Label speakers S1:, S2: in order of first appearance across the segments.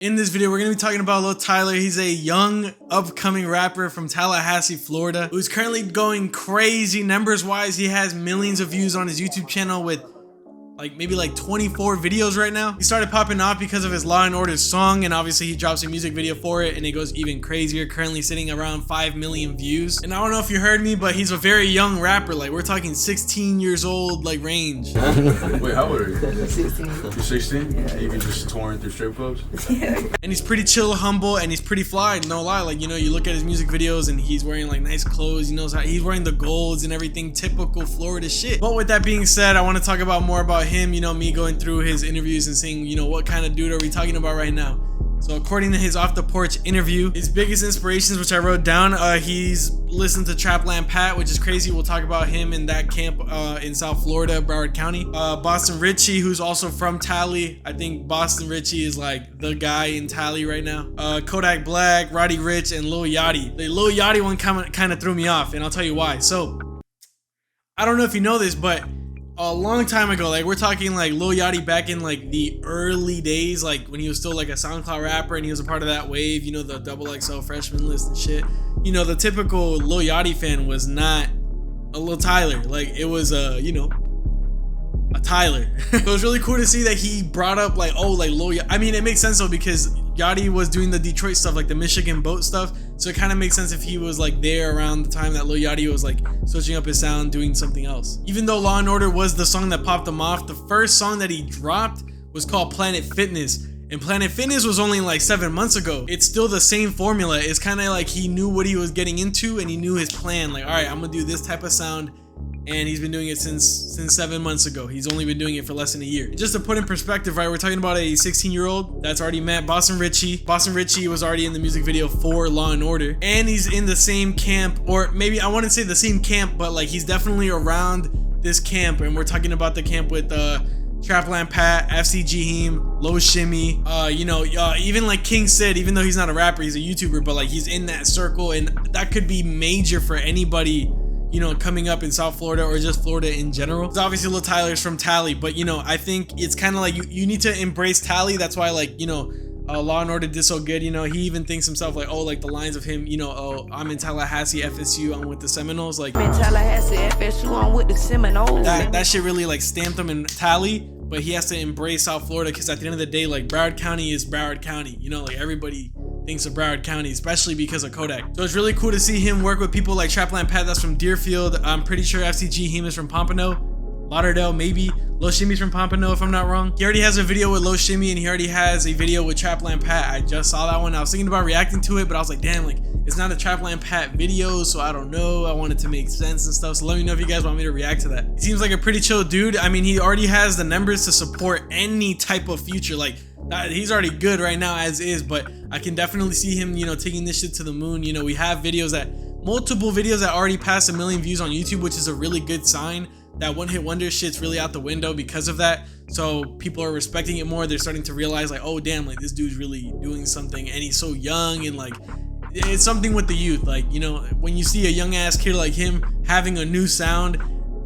S1: In this video, we're gonna be talking about Luh Tyler. He's a young, upcoming rapper from Tallahassee, Florida, who's currently going crazy numbers wise. He has millions of views on his YouTube channel with maybe 24 videos right now. He started popping off because of his Law and Order song, and obviously he drops a music video for it and it goes even crazier, currently sitting around 5 million views. And I don't know if you heard me, but he's a very young rapper. Like, we're talking 16 years old range.
S2: Wait, how old are you?
S3: 16.
S2: You're 16? Yeah. You been just touring through strip clubs?
S3: Yeah.
S1: And he's pretty chill, humble, and he's pretty fly, no lie. Like, you know, you look at his music videos and he's wearing nice clothes. He knows how he's wearing the golds and everything, typical Florida shit. But with that being said, I want to talk about more about him, you know, me going through his interviews and seeing, you know, what kind of dude are we talking about right now. So according to his Off the Porch interview, his biggest inspirations, which I wrote down, he's listened to Trapland Pat, which is crazy. We'll talk about him in that camp in South Florida, Broward County. Boston Richie, who's also from Tally. I think Boston Richie is the guy in Tally right now. Kodak Black, Roddy Ricch, and Lil Yachty. The Lil Yachty one kind of threw me off, and I'll tell you why. So I don't know if you know this, but a long time ago, we're talking Lil Yachty back in the early days, when he was still a SoundCloud rapper and he was a part of that wave, you know, the XXL freshman list and shit. You know, the typical Lil Yachty fan was not a Luh Tyler. It was you know, a Tyler. It was really cool to see that he brought up Lil Yachty. I mean, it makes sense though, because Yachty was doing the Detroit stuff, the Michigan boat stuff. So it kind of makes sense if he was there around the time that Lil Yachty was switching up his sound, doing something else. Even though Law and Order was the song that popped him off, the first song that he dropped was called Planet Fitness. And Planet Fitness was only 7 months ago. It's still the same formula. It's kind of he knew what he was getting into and he knew his plan. All right, I'm gonna do this type of sound. And he's been doing it since 7 months ago. He's only been doing it for less than a year. Just to put in perspective, right, we're talking about a 16-year-old that's already met Boston Richie. Boston Richie was already in the music video for Law and Order, and he's in the same camp, or maybe I wouldn't say the same camp, but he's definitely around this camp. And we're talking about the camp with Trapland Pat, FCG Heem, Low Shimmy, you know, even King Sid, even though he's not a rapper, he's a YouTuber, but he's in that circle, and that could be major for anybody, you know, coming up in South Florida or just Florida in general. It's obviously Luh Tyler's from Tally, but you know, I think it's kind of you need to embrace Tally. That's why you know, Law and Order did so good. You know, he even thinks himself oh, the lines of him, you know, oh, I'm in Tallahassee, FSU, I'm with the Seminoles.
S3: I'm in Tallahassee, FSU, I'm with the Seminoles.
S1: That shit really stamped him in Tally, but he has to embrace South Florida, because at the end of the day, Broward County is Broward County. You know, everybody thinks of Broward County, especially because of Kodak. So it's really cool to see him work with people like Trapland Pat, that's from Deerfield. I'm pretty sure FCG Heem is from Pompano, Lauderdale, maybe. Low Shimmy's from Pompano, if I'm not wrong. He already has a video with Low Shimmy, and he already has a video with Trapland Pat. I just saw that one. I was thinking about reacting to it, but I was like, damn, it's not a Trapland Pat video, so I don't know. I want it to make sense and stuff. So let me know if you guys want me to react to that. He seems like a pretty chill dude. I mean, he already has the numbers to support any type of future. He's already good right now as is, but I can definitely see him, you know, taking this shit to the moon. You know, we have multiple videos that already passed 1 million views on YouTube, which is a really good sign. That one hit wonder shit's really out the window because of that. So people are respecting it more. They're starting to realize oh damn, this dude's really doing something, and he's so young, and it's something with the youth. You know, when you see a young ass kid like him having a new sound,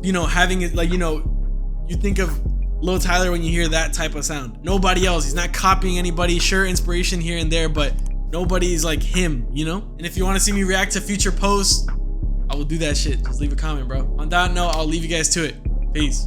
S1: you know, having it you know, you think of Luh Tyler when you hear that type of sound. Nobody else. He's not copying anybody. Sure, inspiration here and there, but nobody's like him, you know? And if you want to see me react to future posts, I will do that shit. Just leave a comment, bro. On that note, I'll leave you guys to it. Peace.